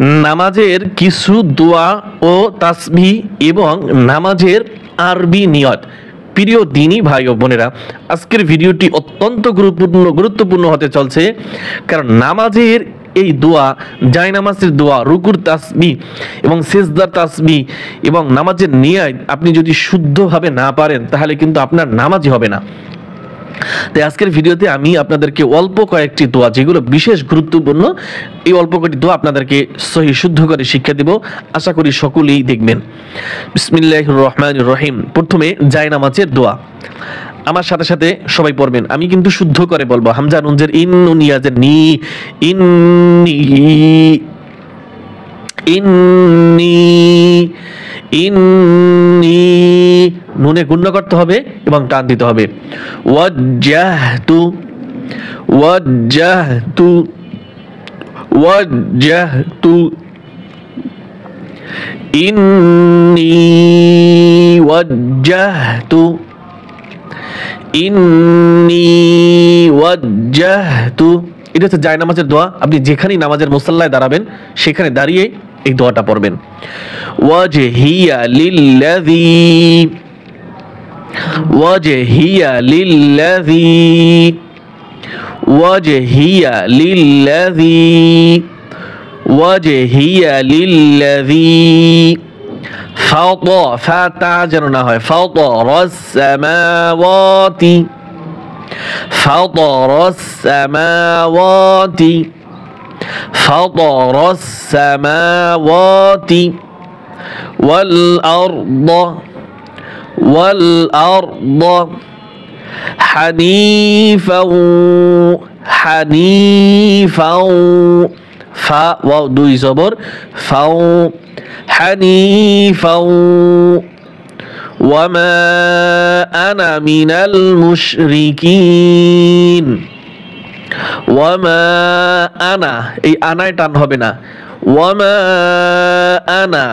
নামাজের কিছু দোয়া ও তাসবিহ এবং নামাজের আরবি নিয়ত। প্রিয় দ্বীনী ভাই ও বোনেরা, আজকের ভিডিওটি অত্যন্ত গুরুত্বপূর্ণ হতে চলছে, কারণ নামাজের এই দোয়া, জায়নামাজের দোয়া, রুকুর তাসবিহ এবং সিজদার তাসবিহ এবং নামাজের নিয়ত আপনি যদি শুদ্ধভাবে না পারেন তাহলে কিন্তু আপনার নামাজই হবে না। তাই আজকের ভিডিওতে আমি আপনাদেরকে অল্প কয়েকটি দোয়া, যেগুলো বিশেষ গুরুত্বপূর্ণ, এই অল্প কয়েকটি দোয়া আপনাদেরকে সহি শুদ্ধ করে শিক্ষা দেব। আশা করি সকলেই দেখবেন। বিসমিল্লাহির রহমানির রহিম। প্রথমে জায়নামাজের দোয়া আমার সাথে সাথে সবাই পড়বেন। আমি কিন্তু শুদ্ধ করে বলবো। হামজা নুনজের ইন, নুন ইয়াজের নি, ইন্নি, ইন্নি, ইন্নি, নুনে গুণ্য করতে হবে এবং টান দিতে হবে। ওয়াজ্জাহতু, ওয়াজ্জাহতু, ওয়াজ্জাহতু, ইন্নি ওয়াজ্জাহতু, ইন্নি ওয়াজ্জাহতু। এটা হচ্ছে জায়নামাজের দোয়া। আপনি যেখানেই নামাজের মুসাল্লায় দাঁড়াবেন সেখানে দাঁড়িয়ে এই দোয়াটা পড়বেন। ওয়াজহিয়া লিল্লাযী, ওয়াজহিয়া লিল্লাযী, ওয়াজহিয়া লিল্লাযী, ওয়াজহিয়া লিল্লাযী ফাতা যেন না হয়, ফাতারাস সামাওয়াতি, ফাতারাস সামাওয়াতি, ফাতারাস সামাওয়াতি ওয়াল আরদ, ওয়াল আরদ হানিফাও, হানিফাও, ফা ওয়াও দুই জবর, ফাও, হানিফাও ওয়ামা আনা মিনাল মুশরিকিন। ওয়ামা আনা, এই আনায় টান হবে না। ওয়ামা আনা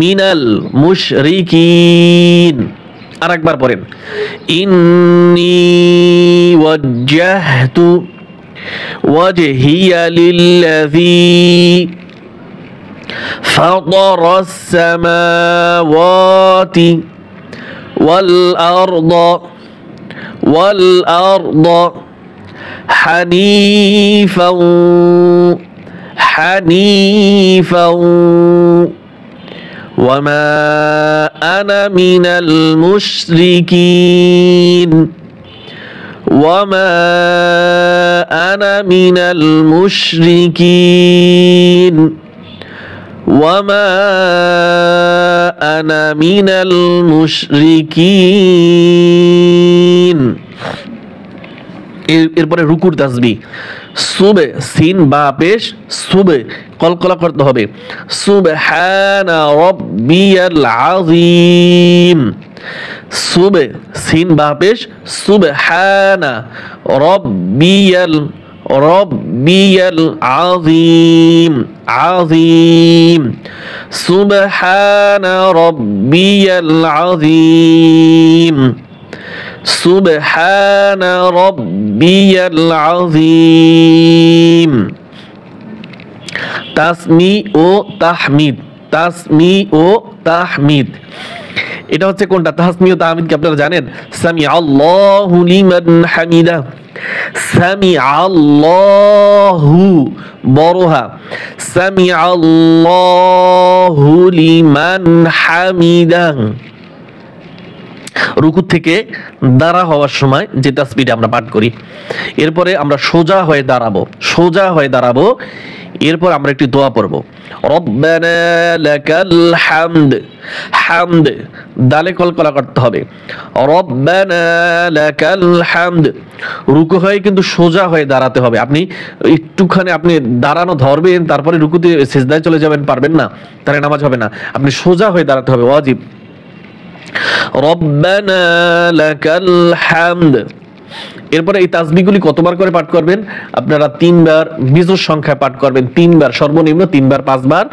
মিনাল মুশরিকিন। আরেকবার পড়েন। ইন্নী ওয়াজ্জাহতু ওয়াজহিয়া লিল্লাযী ফাতারাস সামাওয়াতি ওয়াল আরদ, ওয়াল আরদ হানিফাও, হানিফাও ওয়ামা আনা মিনাল মুশরিকিন, ওয়ামা আনা মিনাল মুশরিকিন, ওয়ামা আনা মিনাল মুশরিকিন। এরপরে রুকুর তাসবিহ। সুবে, সিন বা পেশ, সুবে কলকলা করতে হবে। সুবহানা রাব্বিয়াল আযীম। সুবে, সিন বা পেশ, সুবহানা রাব্বিয়াল, রাব্বিয়াল আযীম, আযীম, সুবহানা রাব্বিয়াল আযীম, সুবহানা রাব্বিয়াল আযীম। তাসমি ও তাহমিদ, তাসমি ও তাহমিদ, এটা হচ্ছে কোনটা? তাসমি ও তাহমিদ কি আপনারা জানেন? সামি আল্লাহু লিমান হামিদা, সামি আল্লাহু বড়হা, সামি আল্লাহু লিমান হামিদা। রুকু থেকে দাঁড়া হওয়ার সময় যে তাসবিহটা আমরা পাঠ করি, এরপরে আমরা সোজা হয়ে দাঁড়াবো, সোজা হয়ে দাঁড়াবো। এরপর আমরা একটি দোয়া পড়ব। রব্বানা লাকাল হামদ, হামদ দালে কলকলা করতে হবে। রব্বানা লাকাল হামদ। রুকু হয়ে কিন্তু সোজা হয়ে দাঁড়াতে হবে। আপনি একটুখানি আপনি দাঁড়ানো ধরবেন, তারপরে রুকুতে সিজদায় চলে যাবেন, পারবেন না, তাহলে নামাজ হবে না। আপনি সোজা হয়ে দাঁড়াতে হবে, ওয়াজিব। রব্বানা লাকাল হামদ। এরপরে এই তাসবিহগুলি কতবার করে পাঠ করবেন? আপনারা 3 বার বিজোড় সংখ্যায় পাঠ করবেন, 3 বার, সর্বনিম্ন 3 বার, 5 বার,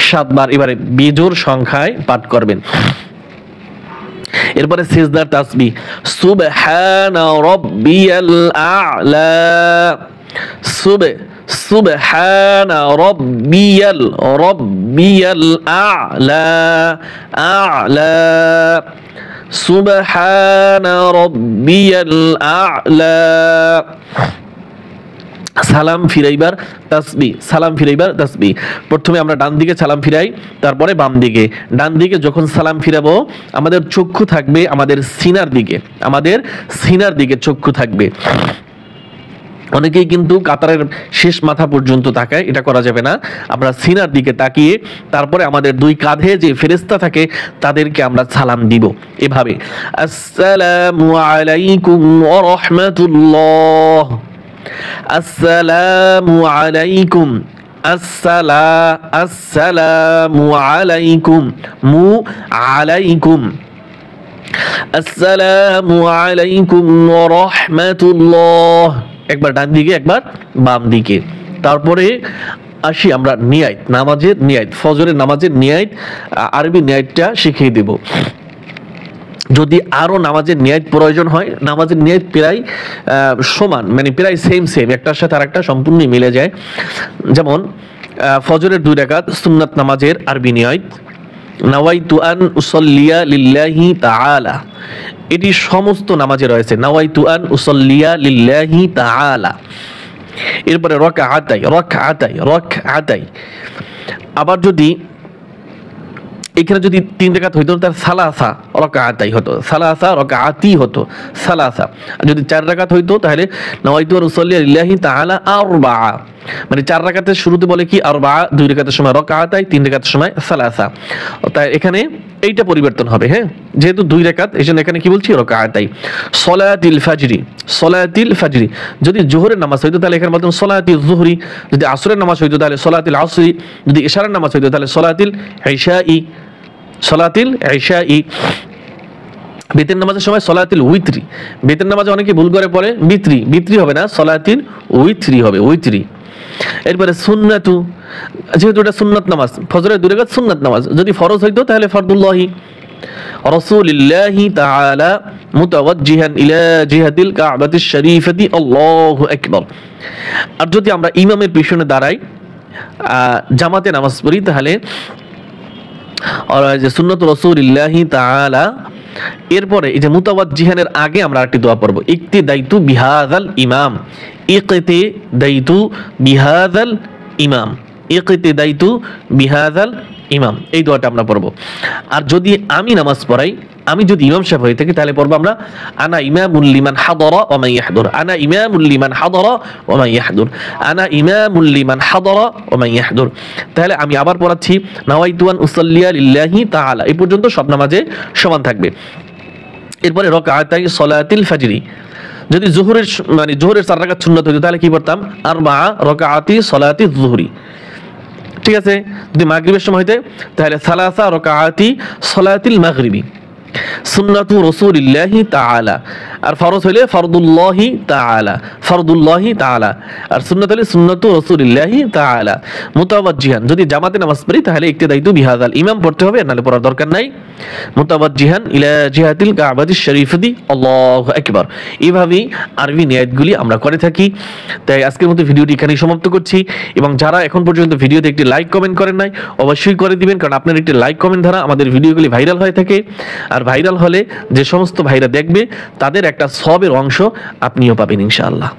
7 বার, এবারে বিজোড় সংখ্যায় পাঠ করবেন। এরপরে সিজদার তাসবিহ। সুবহানা রাব্বিয়াল আ'লা, সুবহানা রব্বিয়াল আ'লা সুবহানা রব্বিয়াল আ'লা। সালাম ফিরাইবার তাসবিহ, সালাম ফিরাইবার তাসবিহ। প্রথমে আমরা ডান দিকে সালাম ফিরাই, তারপরে বাম দিকে। ডান দিকে যখন সালাম ফিরাবো আমাদের চক্ষু থাকবে আমাদের সিনার দিকে, আমাদের সিনার দিকে চক্ষু থাকবে। অনেকেই কিন্তু কাতারের শেষ মাথা পর্যন্ত তাকায়, এটা করা যাবে না। আমরা সিনার দিকে তাকিয়ে তারপরে আমাদের দুই কাঁধে যে ফেরেশতা থাকে তাদেরকে আমরা সালাম দিব এভাবে, আসসালামু আলাইকুম ওয়া রাহমাতুল্লাহ, আসসালামু আলাইকুম, আসসালামু আলাইকুম, আলাইকুম, আসসালামু আলাইকুম ওয়া রাহমাতুল্লাহ। একবার ডান দিকে একবার বাম দিকে। তারপরে আসি আমরা নিয়াত, নামাজের নিয়াত, ফজরের নামাজের নিয়াত, আরবি নিয়াতটা শিখিয়ে দেব। যদি আরো নামাজের নিয়াত প্রয়োজন হয়, নামাজের নিয়াত প্রায় সমান, মানে প্রায় সেম, একটার সাথে আরেকটা সম্পূর্ণ মিলে যায়। যেমন ফজরের 2 রাকাত সুন্নাত নামাজের আরবি নিয়াত, নাওয়াইতু আন উসাল্লিয়া লিল্লাহি তাআলা, এটি সমস্ত নামাজে রয়েছে, নাওয়াইতু আন উসাল্লিয়া লিল্লাহি তাআলা। এরপরে রাকাতাই। আবার যদি এখানে যদি 3 রাকাত হইতো তার সালাসা রাকাতাই হতো, সালাসা রাকাতি হতো, সালাসা। আর যদি 4 রাকাত হইতো তাহলে নাওয়াইতু আন উসাল্লিয়া লিল্লাহি তাআলা আরবা, মানে 4 রাকাতের শুরুতে বলে কি আরবা, 2 রাকাতের সময় রাকাতাই, 3 রাকাতের সময় সালাসা। তাই এখানে এইটা পরিবর্তন হবে, হ্যাঁ, যেহেতু 2 রাকাত এজন্য এখানে কি বলছি রাকাতাই। সলাতিল ফাজরি, যদি জোহরের নামাজ হইতো তাহলে এখানে বলতাম সলাতিল যুহরি, যদি আসরের নামাজ হইতো তাহলে সলাতিল আসরি, যদি ইশারের নামাজ হইতো তাহলে সলাতিল ইশাই। বেতের নামাজের সময় সলাতিল উইতরি, বেতের নামাজে অনেকে ভুল করে পড়ে বিত্রি হবে না, সলাতিল উইতরি হবে, উইতরি। এরপরে সুন্নাতু, যেহেতু এটা সুন্নাত নামাজ, ফজরের 2 রাকাত সুন্নাত নামাজ, যদি ফরজ হইতো তাহলে ফরদুল্লাহি রাসূলিল্লাহি তাআলা মুতাওয়াজ্জিহান ইলা জিহাতিল কাবাতিশ শরীফাতি, আল্লাহু আকবার। আর যদি আমরা ইমামের পিছনে দাঁড়াই, জামাতে নামাজ পড়ি, তাহলে যে সুন্নাতু রাসূলিল্লাহি তাআলা, এরপরে এই যে মুতাওয়াজ্জিহানের আগে আমরা একটি দোয়া পড়ব, ইক্তিদাইতু বিহাযাল ইমাম, ইক্তিদাইতু বিহাযাল ইমাম, ইক্তিদাইতু বিহাযাল ইমাম, এই দোয়াটা আমরা পড়ব। আর যদি আমি নামাজ পড়াই, আমি যদি ইমাম সাহেব হয়ে থাকি তাহলে পড়ব আমরা আনা ইমামুল লিমান হাদারা ওয়া মান ইয়াহদুর, আনা ইমামুল লিমান হাদারা ওয়া মান ইয়াহদুর, আনা ইমামুল লিমান হাদারা ওয়া মান ইয়াহদুর। তাহলে আমি আবার পড়াচ্ছি নাওয়াইতু আন উসাল্লিয়া লিল্লাহি তাআলা, এই পর্যন্ত সব নামাজে সমান থাকবে। এরপরে রাকাতাই সলাতিল ফাজরি, যদি জোহরের মানে জোহরের 4 রাকাত সুন্নাত হইতো তাহলে কি পড়তাম আরবা রাকাতি সলাতিজ যুহরি, ঠিক আছে। যদি মাগরিবের সময় হইতে তাহলে সালাসা রাকাতি সলাতিল মাগরিবি, সুন্নাতু রাসূলিল্লাহি তাআলা। আর ফরজ হইলে ফরদুল্লাহি তাআলা, আর সুন্নাত হইলে সুন্নাতু রাসূলিল্লাহি তাআলা মুতাওয়াজ্জিহান। যদি জামাতে নামাজ পড়ি তাহলে ইক্তিদাইতু বিহাযাল ইমাম পড়তে হবে, নাহলে পড়ার দরকার নাই, মুতাওয়াজ্জিহান ইলা জিহাতিল কাবাতিশ শরীফাতি, আল্লাহু আকবার। এইভাবেই আরবি নিয়াতগুলি আমরা করে থাকি। তাই আজকের মতো ভিডিওটি এখানেই সমাপ্ত করছি, এবং যারা এখন পর্যন্ত ভিডিওতে একটি লাইক কমেন্ট করেন নাই অবশ্যই করে দিবেন, কারণ আপনার একটি লাইক কমেন্ট দ্বারা আমাদের ভিডিওগুলি ভাইরাল হয়ে থাকে। আর ভাইরাল হলে যে সমস্ত ভাইরা দেখবে তাদের একটা সওয়াবের অংশ আপনিও পাবেন ইনশাআল্লাহ।